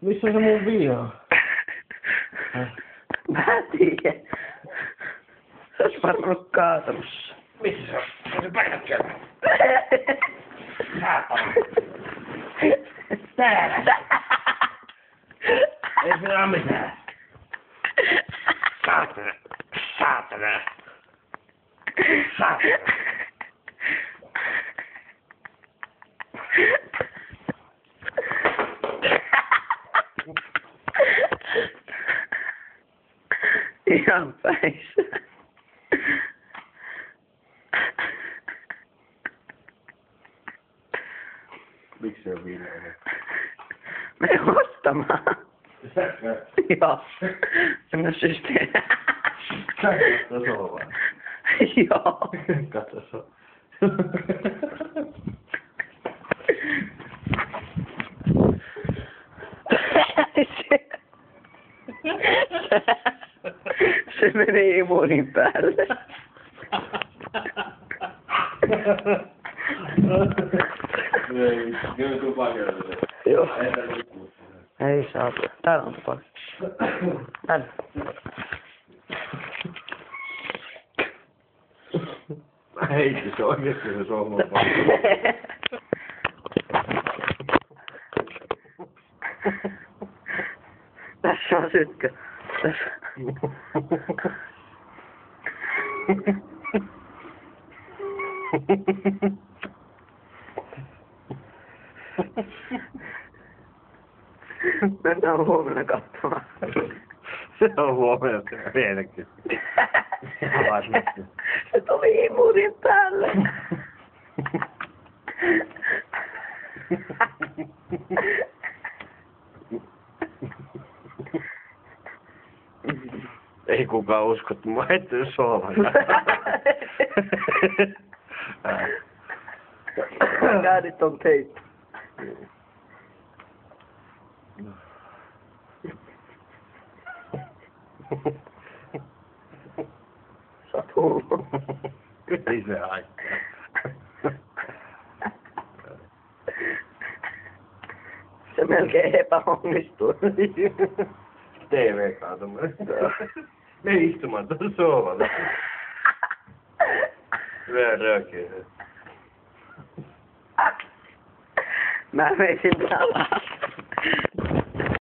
Missä se mun viina on? Mä tiedän. Se ois varmaan kaatamassa. Missä se on? On se painat sieltä. Saatana. Täällä. Ei siinä oo mitään. Saatana. Saatana. Saatana. Ihan päissä. Miksi se on viinainen? Mene ostamaan. Säkkä. Joo. Mennä systeemiin. Säkkä sohvaan. Joo. Katso se. Se meni imurin päälle. Ei, kyllä tupakella se. Joo. Entä liikkuu? Ei saa. Täällä on tupakki. Tänne. Ei, se oikeesti se sohvan pakko. Tässä on sytkö. Tässä. Mennään huomenna katsomaan. Se on huomenna vieläkin. Se tuli imurin päälle. Ei kukaan usko, että mä heittänyt sohvan. Got it on tape. Sä oot hullu. Ei se haittaa. Se melkein epäonnistuu. TV kaatumaan. Me istumaan tuossa sohvalla. Vähän röökiä. Mä veisin alas.